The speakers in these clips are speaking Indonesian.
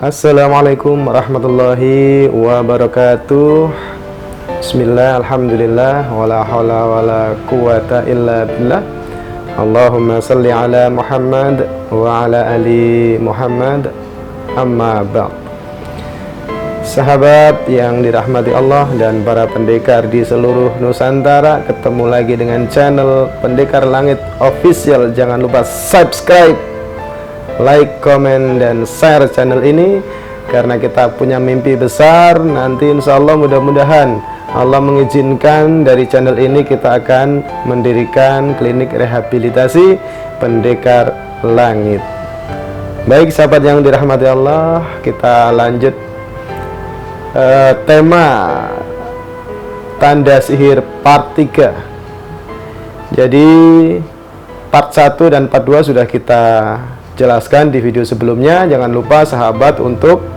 Assalamualaikum warahmatullahi wabarakatuh. Bismillah, alhamdulillah, wala hawla wala quwata illa billah. Allahumma salli ala Muhammad wa ala ali Muhammad. Amma ba'd. Sahabat yang dirahmati Allah dan para pendekar di seluruh Nusantara, ketemu lagi dengan channel Pendekar Langit Official. Jangan lupa subscribe, like, komen, dan share channel ini, karena kita punya mimpi besar. Nanti insya Allah mudah-mudahan Allah mengizinkan, dari channel ini kita akan mendirikan klinik rehabilitasi pendekar langit. Baik sahabat yang dirahmati Allah, kita lanjut tema tanda sihir part 3. Jadi part 1 dan part 2 sudah kita jelaskan di video sebelumnya. Jangan lupa sahabat untuk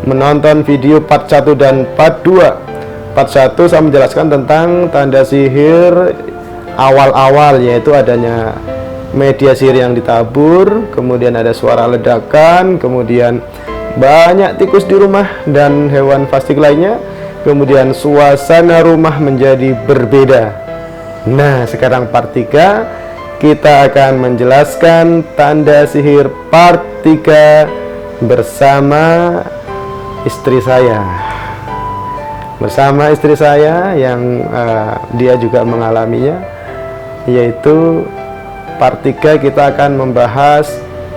menonton video part 1 dan part 2. Part 1 saya menjelaskan tentang tanda sihir awal-awal, yaitu adanya media sihir yang ditabur, kemudian ada suara ledakan, kemudian banyak tikus di rumah dan hewan fasik lainnya, kemudian suasana rumah menjadi berbeda. Nah, sekarang part 3 kita akan menjelaskan tanda sihir part 3 bersama istri saya. Bersama istri saya yang dia juga mengalaminya, yaitu part 3 kita akan membahas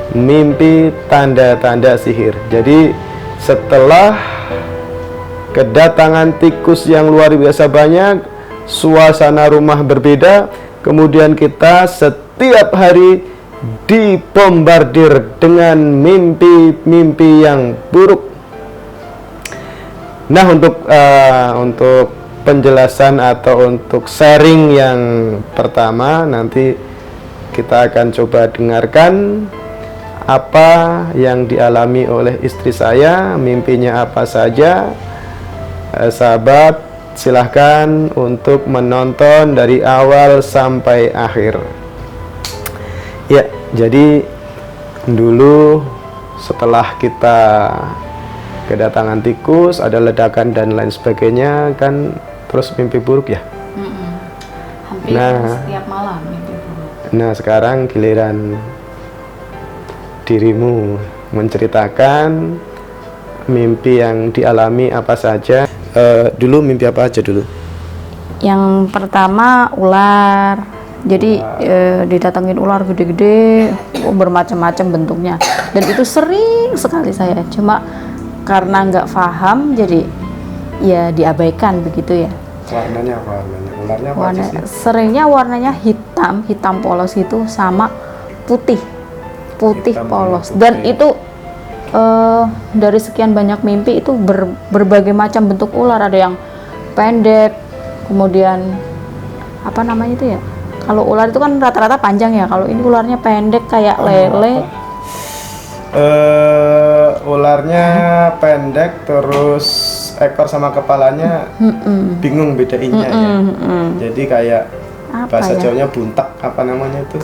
mimpi tanda-tanda sihir. Jadi setelah kedatangan tikus yang luar biasa banyak, suasana rumah berbeda, kemudian kita setiap hari dibombardir dengan mimpi-mimpi yang buruk. Nah, untuk penjelasan atau untuk sharing yang pertama, nanti kita akan coba dengarkan apa yang dialami oleh istri saya, mimpinya apa saja. Sahabat, silahkan untuk menonton dari awal sampai akhir. Ya, jadi dulu setelah kita kedatangan tikus, ada ledakan dan lain sebagainya, kan terus mimpi buruk ya. Hampir setiap malam mimpi buruk. Nah, sekarang giliran dirimu menceritakan mimpi yang dialami apa saja. Dulu mimpi apa aja dulu? Yang pertama ular. Jadi didatengin ular gede-gede, bermacam-macam bentuknya, dan itu sering sekali saya. Cuma karena nggak paham, jadi ya diabaikan begitu ya. Warnanya apa? Ularnya apa aja sih? Seringnya warnanya hitam polos gitu, sama putih hitam polos. Dan putih. itu dari sekian banyak mimpi itu berbagai macam bentuk ular. Ada yang pendek, kemudian apa namanya itu ya, kalau ular itu kan rata-rata panjang ya, kalau ini ularnya pendek kayak lele. Ularnya pendek, terus ekor sama kepalanya bingung bedainnya ya. Jadi kayak Apa bahasa ya? Jawanya buntek, apa namanya itu?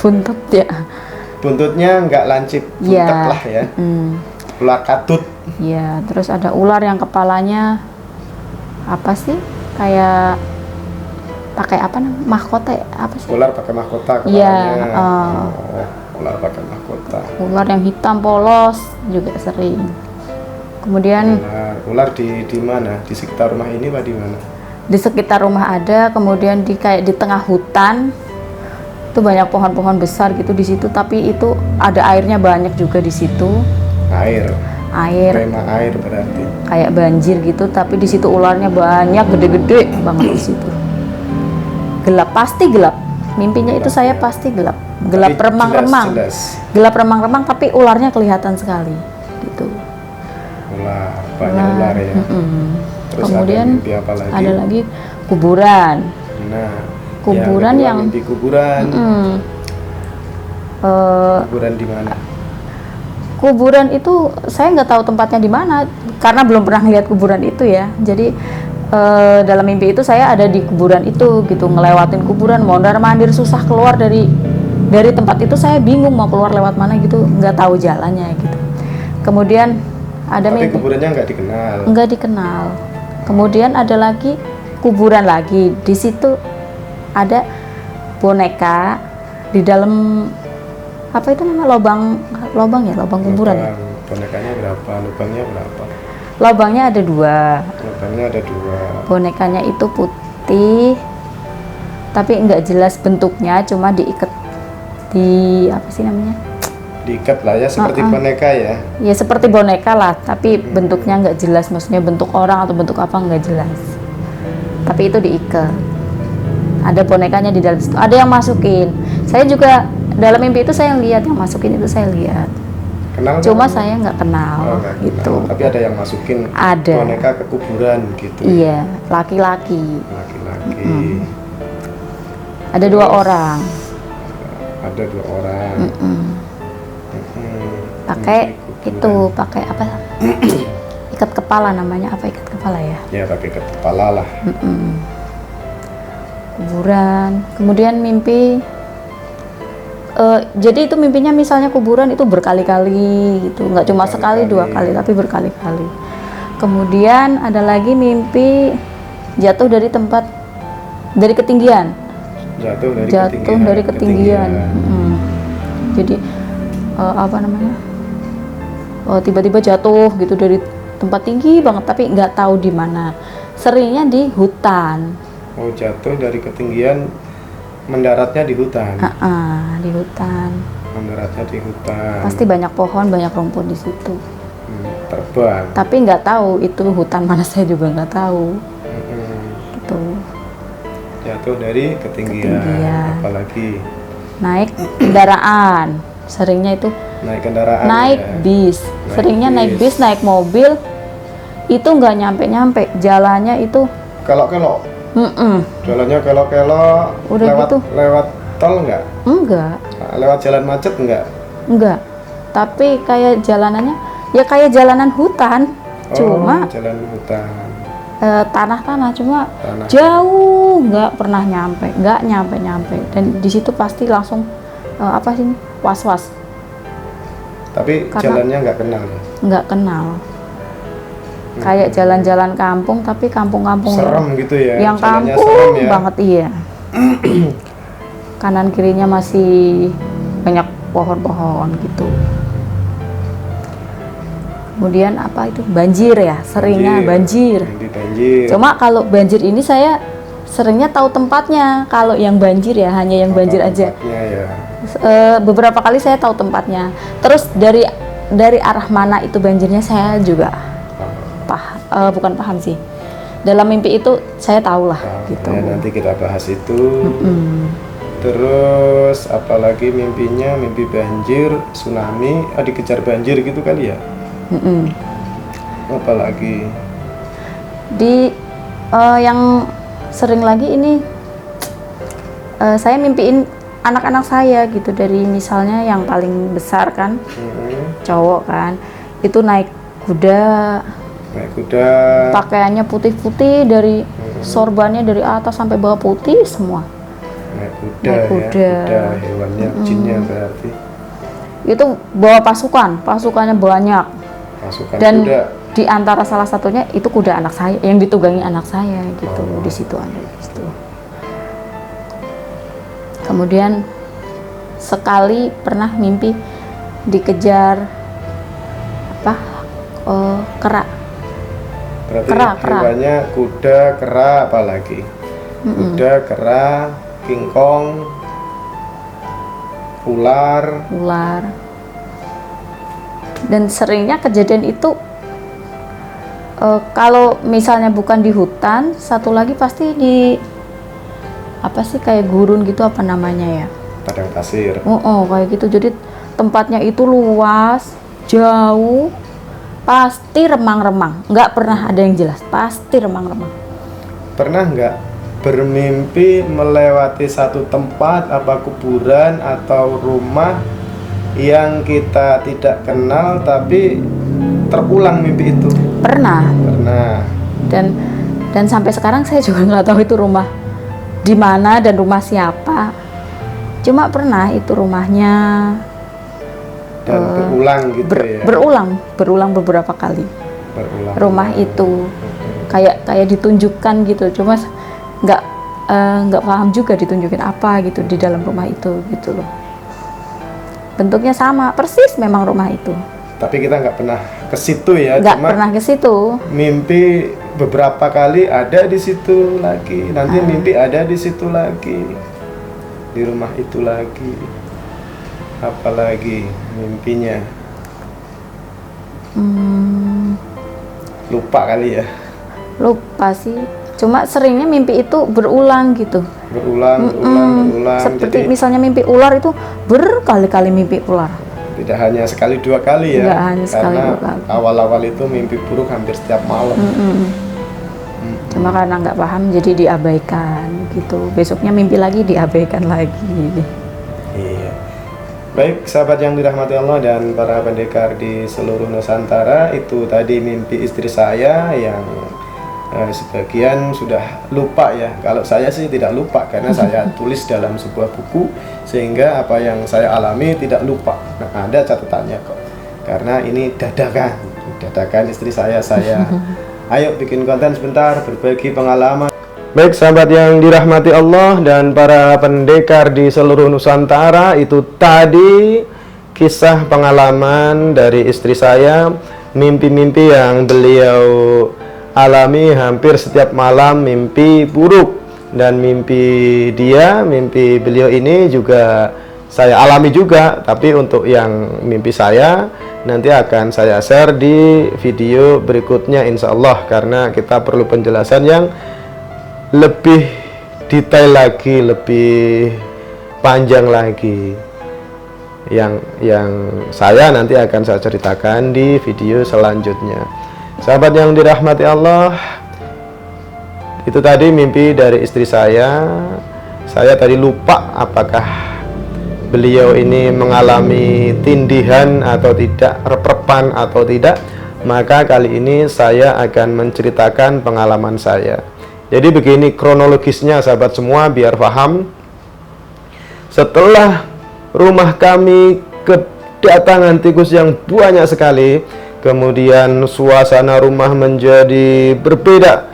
Buntut ya. Buntutnya nggak lancip, buntek Ya. lah ya. Ular katut. Ya, terus ada ular yang kepalanya apa sih? Kayak pakai apa namanya? Mahkota ya? Apa sih? Ular pakai mahkota kepalanya. Iya, Ular pakai mahkota. ular yang hitam polos juga sering. Kemudian Ular di mana? Di sekitar rumah ini apa di mana? di sekitar rumah ada, kemudian kayak di tengah hutan itu banyak pohon-pohon besar gitu di situ, tapi itu ada airnya banyak juga di situ. Air. Air Tema air berarti. kayak banjir gitu, tapi di situ ularnya banyak, gede-gede banget di situ. Gelap, pasti gelap. Mimpinya itu saya pasti gelap. Gelap Tapi remang-remang. jelas. Gelap remang-remang, tapi ularnya kelihatan sekali gitu. Ular, banyak ular ya. Terus Kemudian ada mimpi apa lagi? ada lagi kuburan. Nah, Kuburan yang mimpi kuburan. Kuburan di mana? kuburan itu saya nggak tahu tempatnya di mana karena belum pernah lihat kuburan itu ya. Jadi dalam mimpi itu saya ada di kuburan itu gitu, ngelewatin kuburan, mondar-mandir susah keluar dari tempat itu. Saya bingung mau keluar lewat mana gitu, nggak tahu jalannya gitu. Kemudian ada Tapi mimpi kuburannya nggak dikenal. nggak dikenal. Kemudian ada lagi kuburan lagi. Di situ ada boneka di dalam apa itu namanya lobang ya, lobang kuburan ya. Bonekanya berapa? Lubangnya berapa? Lobangnya ada 2. Lubangnya ada 2. Bonekanya itu putih, tapi nggak jelas bentuknya, cuma diikat di apa sih namanya? Diikat lah ya, seperti boneka ya. Ya seperti boneka lah, tapi bentuknya nggak jelas, maksudnya bentuk orang atau bentuk apa nggak jelas. Tapi itu diikat. Ada bonekanya di dalam situ. Ada yang masukin. Saya juga dalam mimpi itu saya lihat yang masukin itu saya lihat. Kenal Cuma nggak? saya nggak kenal nggak gitu. kenal. Tapi ada yang masukin Ada. boneka ke kuburan gitu. Iya, laki-laki. Laki-laki. Ada 2 orang. Ada 2 orang. Pakai Kuburan. itu, pakai apa? Ikat kepala namanya apa, ikat kepala ya? Ya pakai ikat kepala lah. Kuburan. Kemudian mimpi jadi itu mimpinya misalnya kuburan itu berkali-kali gitu, nggak cuma sekali 2 kali tapi berkali-kali. Kemudian ada lagi mimpi jatuh dari tempat, dari ketinggian. Jatuh dari ketinggian. Jadi apa namanya, tiba-tiba jatuh gitu dari tempat tinggi banget tapi nggak tahu di mana. Seringnya di hutan. Oh, jatuh dari ketinggian, mendaratnya di hutan. Di hutan. Mendaratnya di hutan. Pasti banyak pohon, banyak rumput di situ. Terbang. Tapi nggak tahu itu hutan mana, saya juga nggak tahu. Gitu. Jatuh dari ketinggian. Apalagi Naik kendaraan. Seringnya itu naik kendaraan. naik ya. bis. Seringnya naik bis, naik mobil. Itu nggak nyampe-nyampe. Jalannya itu Kelok-kelok. Jalannya kelok-kelok. Udah lewat, gitu. lewat tol nggak? enggak. Lewat jalan macet nggak? Enggak. Tapi kayak jalanannya ya kayak jalanan hutan. Cuma jalan hutan. tanah-tanah, cuma Tanah. jauh, nggak pernah nggak nyampe. Dan di situ pasti langsung apa sih, was-was. Tapi Karena- jalannya nggak kenal ya? Nggak kenal. Kayak jalan-jalan kampung, tapi kampung-kampung Serem gitu ya? yang Jalannya kampung serem ya? banget, iya. Kanan kirinya masih banyak pohon-pohon gitu. Kemudian apa itu, banjir ya, seringnya banjir. Di banjir. Cuma kalau banjir ini saya seringnya tahu tempatnya. Kalau yang banjir ya hanya yang banjir aja. Tempatnya ya. Beberapa kali saya tahu tempatnya. Terus dari arah mana itu banjirnya saya juga bukan paham sih. Dalam mimpi itu saya tahu lah gitu. Ya, nanti kita bahas itu. Terus apalagi mimpinya, mimpi banjir, tsunami, dikejar banjir gitu kali ya? Apalagi Di yang sering lagi ini saya mimpiin anak-anak saya gitu, dari misalnya yang paling besar kan, cowok kan, itu naik kuda, pakaiannya putih-putih, dari sorbannya dari atas sampai bawah putih semua. naik kuda, Naik ya, kuda. kuda hewannya, jinnya berarti. Itu bawa pasukannya banyak. Pasukan Dan kuda. di antara salah satunya itu kuda anak saya, yang ditunggangi anak saya gitu. Di situ ada di situ. Kemudian sekali pernah mimpi dikejar apa? Kera. Berarti kera. hewannya kuda, kera, apalagi? Kuda, kera, kingkong, ular. Dan seringnya kejadian itu kalau misalnya bukan di hutan, satu lagi pasti di apa sih, kayak gurun gitu, apa namanya ya? Padang pasir. Kayak gitu. Jadi tempatnya itu luas, jauh, pasti remang-remang. Nggak pernah ada yang jelas, pasti remang-remang. Pernah nggak bermimpi melewati satu tempat, apa kuburan atau rumah yang kita tidak kenal tapi terulang mimpi itu? Pernah. Dan sampai sekarang saya juga nggak tahu itu rumah di mana dan rumah siapa. Cuma pernah itu rumahnya dan berulang gitu ya. Berulang beberapa kali. Berulang. Rumah itu kayak ditunjukkan gitu, cuma nggak paham juga ditunjukin apa gitu di dalam rumah itu gitu loh. Bentuknya sama persis memang rumah itu. Tapi kita nggak pernah ke situ ya. Nggak pernah ke situ. Mimpi beberapa kali ada di situ lagi, nanti mimpi ada di situ lagi, di rumah itu lagi. Apalagi mimpinya? Lupa kali ya. Lupa sih. Cuma seringnya mimpi itu berulang gitu. Berulang. Seperti Jadi, misalnya mimpi ular itu berkali-kali mimpi ular. tidak hanya sekali dua kali ya. Nggak hanya sekali karena dua kali. awal-awal itu mimpi buruk hampir setiap malam. Cuma karena nggak paham jadi diabaikan gitu. Besoknya mimpi lagi diabaikan lagi. Iya. Baik, sahabat yang dirahmati Allah dan para pendekar di seluruh Nusantara, itu tadi mimpi istri saya yang sebagian sudah lupa ya. Kalau saya sih tidak lupa karena saya tulis dalam sebuah buku, sehingga apa yang saya alami tidak lupa. Nah, ada catatannya kok. Karena ini dadakan istri saya. Ayo bikin konten sebentar, berbagi pengalaman. Baik sahabat yang dirahmati Allah dan para pendekar di seluruh Nusantara, itu tadi kisah pengalaman dari istri saya, mimpi-mimpi yang beliau alami hampir setiap malam, mimpi buruk. Dan mimpi beliau ini juga saya alami juga. Tapi untuk yang mimpi saya nanti akan saya share di video berikutnya insya Allah, karena kita perlu penjelasan yang lebih detail lagi, lebih panjang lagi, yang saya nanti akan saya ceritakan di video selanjutnya. Sahabat yang dirahmati Allah, itu tadi mimpi dari istri saya. Saya tadi lupa apakah beliau ini mengalami tindihan atau tidak, rep-repan atau tidak. Maka kali ini saya akan menceritakan pengalaman saya. Jadi begini kronologisnya sahabat semua biar paham. Setelah rumah kami kedatangan tikus yang banyak sekali, kemudian suasana rumah menjadi berbeda,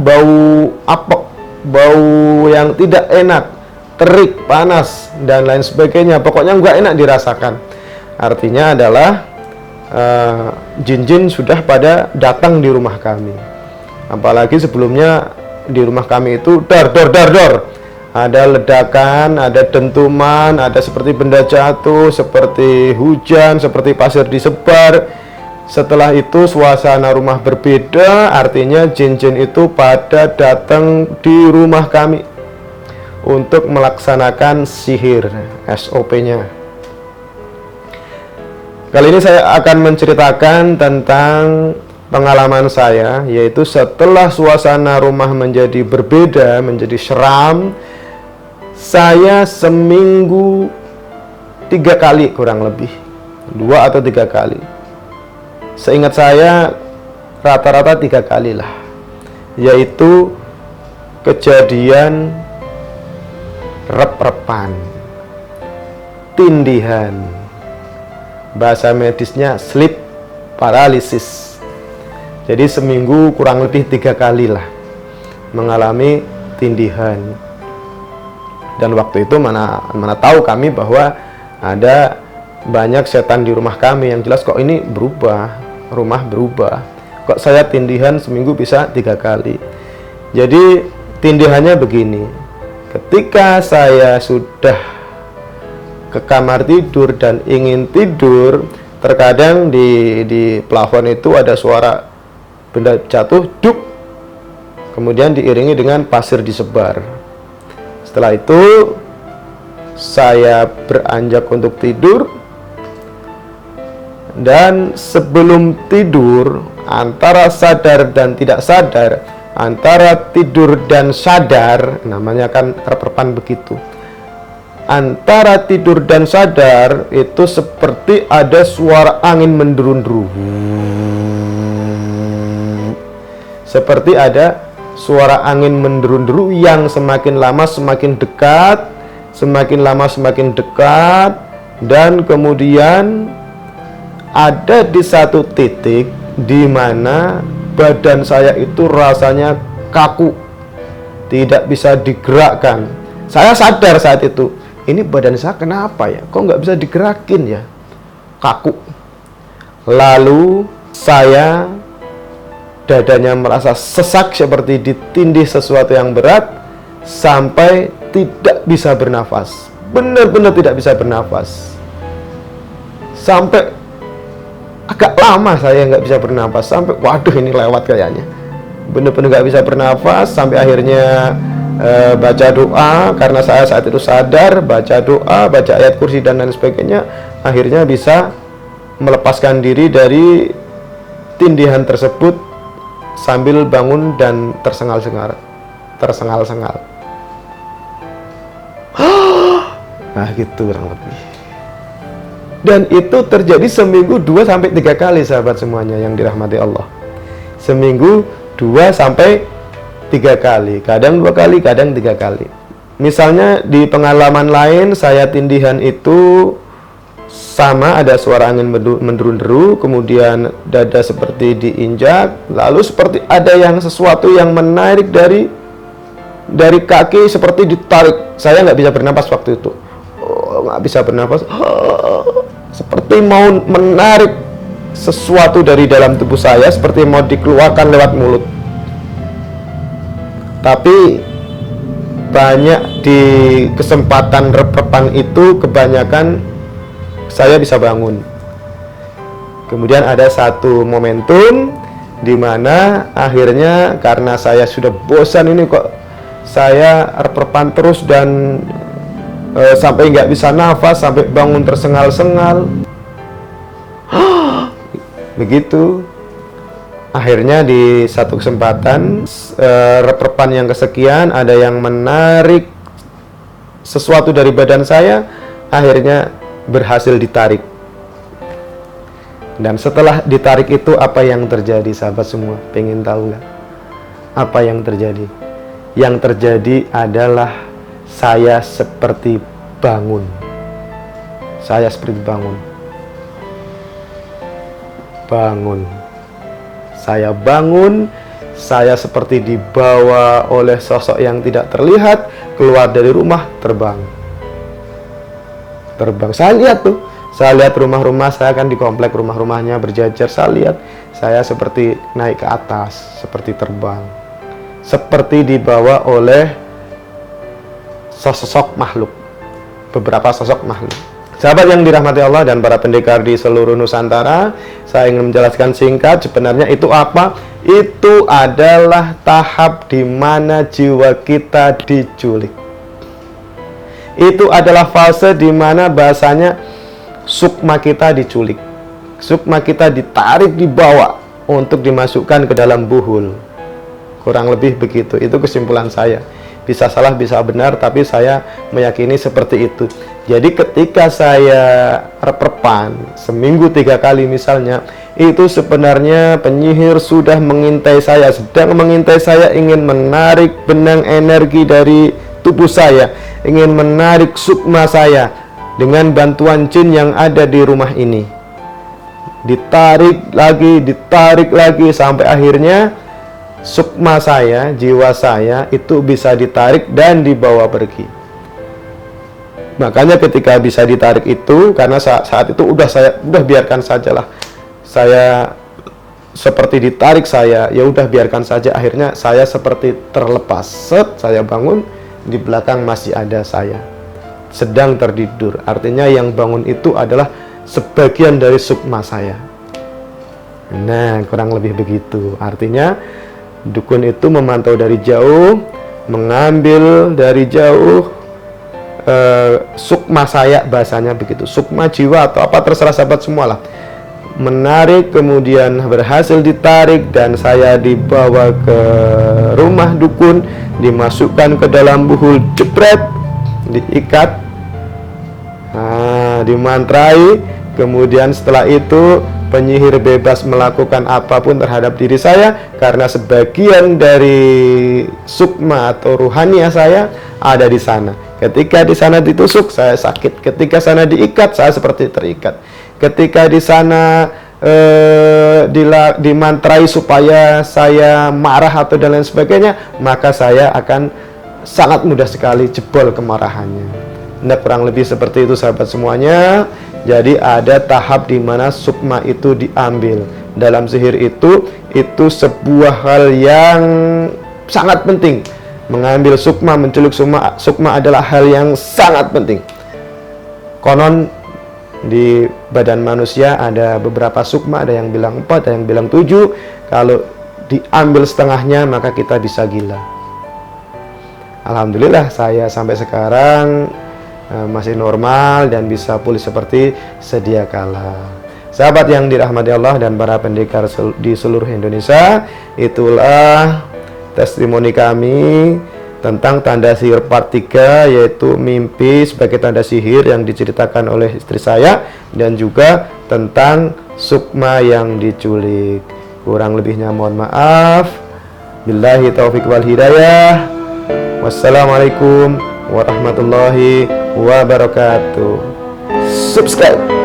bau apek, bau yang tidak enak, terik, panas dan lain sebagainya. Pokoknya nggak enak dirasakan. Artinya adalah jin-jin sudah pada datang di rumah kami. Apalagi sebelumnya di rumah kami itu dar. Ada ledakan, ada dentuman, ada seperti benda jatuh, seperti hujan, seperti pasir disebar. Setelah itu suasana rumah berbeda, artinya jin-jin itu pada datang di rumah kami untuk melaksanakan sihir, SOP-nya. Kali ini saya akan menceritakan tentang pengalaman saya, yaitu setelah suasana rumah menjadi berbeda, menjadi seram, saya seminggu 3 kali kurang lebih, 2 atau 3 kali. Seingat saya rata-rata 3 kali lah, yaitu kejadian rep-repan, tindihan, bahasa medisnya sleep paralysis. Jadi seminggu kurang lebih 3 kali lah mengalami tindihan. Dan waktu itu mana tahu kami bahwa ada banyak setan di rumah kami. Yang jelas kok ini berubah, rumah berubah. Kok saya tindihan seminggu bisa 3 kali. Jadi tindihannya begini. Ketika saya sudah ke kamar tidur dan ingin tidur, terkadang di plafon itu ada suara benda jatuh, duk, kemudian diiringi dengan pasir disebar. Setelah itu saya beranjak untuk tidur, dan sebelum tidur, antara sadar dan tidak sadar, antara tidur dan sadar, namanya kan rep-repan begitu, antara tidur dan sadar itu seperti ada suara angin menderu-deru, seperti ada suara angin menderu-deru yang semakin lama semakin dekat, semakin lama semakin dekat, dan kemudian ada di satu titik di mana badan saya itu rasanya kaku, tidak bisa digerakkan. Saya sadar saat itu, ini badan saya kenapa ya, kok nggak bisa digerakin ya, kaku. Lalu saya dadanya merasa sesak seperti ditindih sesuatu yang berat, sampai tidak bisa bernafas, benar-benar tidak bisa bernafas. Sampai agak lama saya nggak bisa bernafas, sampai waduh ini lewat kayaknya, benar-benar nggak bisa bernafas. Sampai akhirnya baca doa, karena saya saat itu sadar, baca doa, baca ayat kursi dan lain sebagainya, akhirnya bisa melepaskan diri dari tindihan tersebut sambil bangun dan tersengal-sengal. Nah gitu kurang lebih. Dan itu terjadi seminggu 2-3 kali, sahabat semuanya yang dirahmati Allah. Seminggu 2-3 kali, kadang 2 kali, kadang 3 kali. Misalnya di pengalaman lain, saya tindihan itu sama, ada suara angin menderu-deru, kemudian dada seperti diinjak, lalu seperti ada yang sesuatu yang menarik dari kaki, seperti ditarik. Saya nggak bisa bernapas waktu itu, nggak bisa bernapas, seperti mau menarik sesuatu dari dalam tubuh saya, seperti mau dikeluarkan lewat mulut. Tapi banyak di kesempatan rep-repan itu, kebanyakan saya bisa bangun. Kemudian ada satu momentum di mana akhirnya karena saya sudah bosan, ini kok saya rep-repan terus dan sampai nggak bisa nafas, sampai bangun tersengal-sengal. Begitu. Akhirnya di satu kesempatan rep-repan yang kesekian, ada yang menarik sesuatu dari badan saya, akhirnya berhasil ditarik. Dan setelah ditarik itu, apa yang terjadi, sahabat semua? Pengen tahu nggak? Apa yang terjadi? Yang terjadi adalah saya seperti bangun. Saya seperti bangun. Saya bangun, saya seperti dibawa oleh sosok yang tidak terlihat, keluar dari rumah, terbang. Saya lihat tuh, saya lihat rumah-rumah, saya kan di komplek, rumah-rumahnya berjajar, saya lihat, saya seperti naik ke atas, seperti terbang, seperti dibawa oleh sosok makhluk, beberapa sosok makhluk. Sahabat yang dirahmati Allah dan para pendekar di seluruh Nusantara, saya ingin menjelaskan singkat, sebenarnya itu apa? Itu adalah tahap di mana jiwa kita diculik. Itu adalah fase di mana bahasanya sukma kita diculik. Sukma kita ditarik, dibawa untuk dimasukkan ke dalam buhul. Kurang lebih begitu, itu kesimpulan saya. Bisa salah, bisa benar, tapi saya meyakini seperti itu. Jadi ketika saya rep-repan seminggu 3 kali misalnya, itu sebenarnya penyihir sudah mengintai saya, sedang mengintai saya, ingin menarik benang energi dari tubuh saya, ingin menarik sukma saya dengan bantuan jin yang ada di rumah ini. Ditarik lagi, sampai akhirnya sukma saya, jiwa saya itu bisa ditarik dan dibawa pergi. Makanya ketika bisa ditarik itu, karena saat itu udah biarkan sajalah, saya seperti ditarik, saya ya udah biarkan saja. Akhirnya saya seperti terlepas, saya bangun, di belakang masih ada saya sedang tertidur. Artinya yang bangun itu adalah sebagian dari sukma saya. Nah, kurang lebih begitu. Artinya dukun itu memantau dari jauh, mengambil dari jauh sukma saya, bahasanya begitu, sukma jiwa atau apa, terserah sahabat semualah. Menarik, kemudian berhasil ditarik, dan saya dibawa ke rumah dukun, dimasukkan ke dalam buhul, jepret, diikat, dimantrai. Kemudian setelah itu penyihir bebas melakukan apapun terhadap diri saya, karena sebagian dari sukma atau ruhaniah saya ada di sana. Ketika di sana ditusuk, saya sakit. Ketika sana diikat, saya seperti terikat. Ketika di sana dimantrai supaya saya marah atau dan lain sebagainya, maka saya akan sangat mudah sekali jebol kemarahannya. Nah, kurang lebih seperti itu sahabat semuanya. Jadi ada tahap di mana sukma itu diambil. Dalam sihir itu sebuah hal yang sangat penting. Mengambil sukma, menculik sukma adalah hal yang sangat penting. Konon di badan manusia ada beberapa sukma, ada yang bilang 4, ada yang bilang 7. Kalau diambil setengahnya maka kita bisa gila. Alhamdulillah saya sampai sekarang masih normal dan bisa pulih seperti sedia kala. Sahabat yang dirahmati Allah dan para pendekar di seluruh Indonesia, itulah testimoni kami tentang tanda sihir part 3, yaitu mimpi sebagai tanda sihir yang diceritakan oleh istri saya, dan juga tentang sukma yang diculik. Kurang lebihnya mohon maaf. Billahi taufiq wal hidayah. Wassalamualaikum warahmatullahi wabarakatuh. Subscribe.